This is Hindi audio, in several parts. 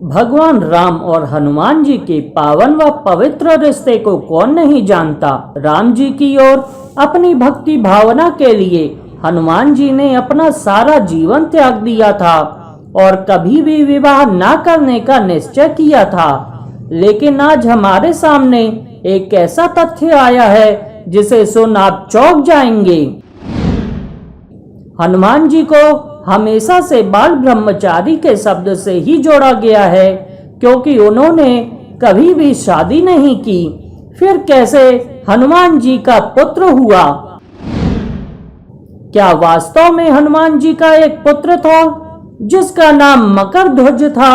भगवान राम और हनुमान जी के पावन व पवित्र रिश्ते को कौन नहीं जानता। राम जी की ओर अपनी भक्ति भावना के लिए हनुमान जी ने अपना सारा जीवन त्याग दिया था और कभी भी विवाह न करने का निश्चय किया था। लेकिन आज हमारे सामने एक ऐसा तथ्य आया है जिसे सुन आप चौंक जाएंगे। हनुमान जी को हमेशा से बाल ब्रह्मचारी के शब्द से ही जोड़ा गया है, क्योंकि उन्होंने कभी भी शादी नहीं की। फिर कैसे हनुमान जी का पुत्र हुआ? क्या वास्तव में हनुमान जी का एक पुत्र था जिसका नाम मकरध्वज था?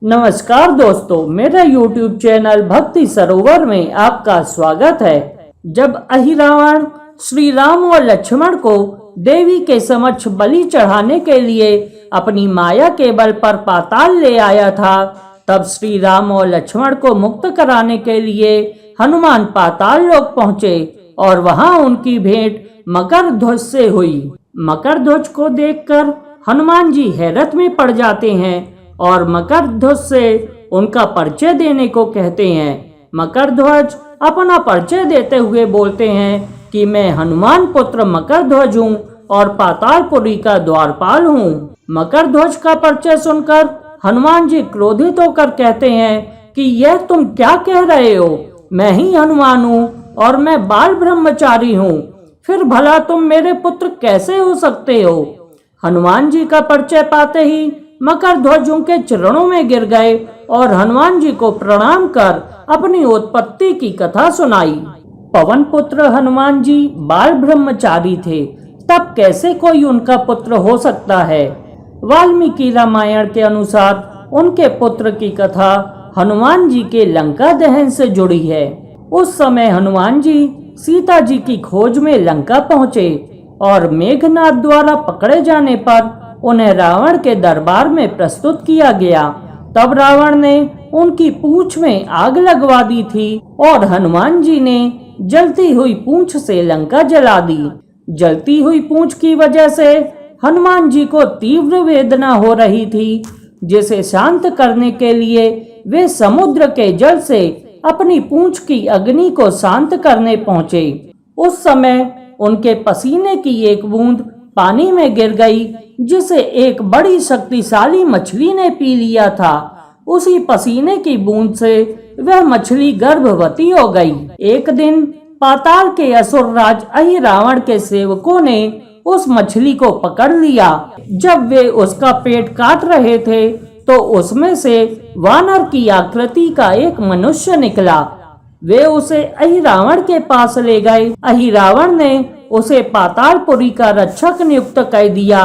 नमस्कार दोस्तों, मेरा YouTube चैनल भक्ति सरोवर में आपका स्वागत है। जब अहिरावण श्री राम और लक्ष्मण को देवी के समक्ष बलि चढ़ाने के लिए अपनी माया के बल पर पाताल ले आया था, तब श्री राम और लक्ष्मण को मुक्त कराने के लिए हनुमान पाताल लोक पहुंचे और वहां उनकी भेंट मकरध्वज से हुई। मकरध्वज को देखकर हनुमान जी हैरत में पड़ जाते हैं और मकरध्वज से उनका परिचय देने को कहते हैं। मकरध्वज अपना परिचय देते हुए बोलते हैं कि मैं हनुमान पुत्र मकरध्वज हूँ और पातालपुरी का द्वारपाल हूँ। मकरध्वज का परिचय सुनकर हनुमान जी क्रोधित होकर कहते हैं कि यह तुम क्या कह रहे हो? मैं ही हनुमान हूँ और मैं बाल ब्रह्मचारी हूँ, फिर भला तुम मेरे पुत्र कैसे हो सकते हो? हनुमान जी का परिचय पाते ही मकरध्वज उनके चरणों में गिर गए और हनुमान जी को प्रणाम कर अपनी उत्पत्ति की कथा सुनाई। पवन पुत्र हनुमान जी बाल ब्रह्मचारी थे, तब कैसे कोई उनका पुत्र हो सकता है? वाल्मीकि रामायण के अनुसार उनके पुत्र की कथा हनुमान जी के लंका दहन से जुड़ी है। उस समय हनुमान जी सीता जी की खोज में लंका पहुँचे और मेघनाद द्वारा पकड़े जाने पर उन्हें रावण के दरबार में प्रस्तुत किया गया। तब रावण ने उनकी पूंछ में आग लगवा दी थी और हनुमान जी ने जलती हुई पूंछ से लंका जला दी। जलती हुई पूंछ की वजह से हनुमान जी को तीव्र वेदना हो रही थी, जिसे शांत करने के लिए वे समुद्र के जल से अपनी पूंछ की अग्नि को शांत करने पहुंचे। उस समय उनके पसीने की एक बूंद पानी में गिर गई, जिसे एक बड़ी शक्तिशाली मछली ने पी लिया था। उसी पसीने की बूंद से वह मछली गर्भवती हो गई। एक दिन पाताल के असुर राज अहिरावण के सेवकों ने उस मछली को पकड़ लिया। जब वे उसका पेट काट रहे थे तो उसमें से वानर की आकृति का एक मनुष्य निकला। वे उसे अहिरावण के पास ले गए। अहिरावण ने उसे पातालपुरी का रक्षक नियुक्त कर दिया।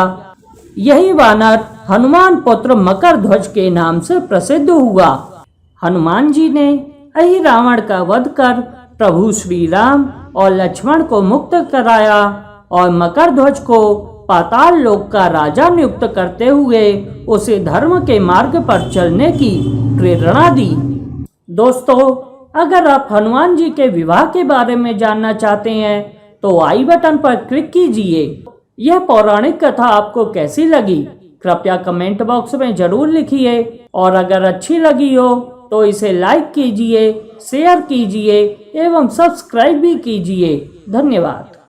यही वानर हनुमान पुत्र मकरध्वज के नाम से प्रसिद्ध हुआ। हनुमान जी ने अहिरावण का वध कर प्रभु श्री राम और लक्ष्मण को मुक्त कराया और मकरध्वज को पाताल लोक का राजा नियुक्त करते हुए उसे धर्म के मार्ग पर चलने की प्रेरणा दी। दोस्तों, अगर आप हनुमान जी के विवाह के बारे में जानना चाहते हैं तो आई बटन पर क्लिक कीजिए। यह पौराणिक कथा आपको कैसी लगी कृपया कमेंट बॉक्स में जरूर लिखिए और अगर अच्छी लगी हो तो इसे लाइक कीजिए, शेयर कीजिए एवं सब्सक्राइब भी कीजिए। धन्यवाद।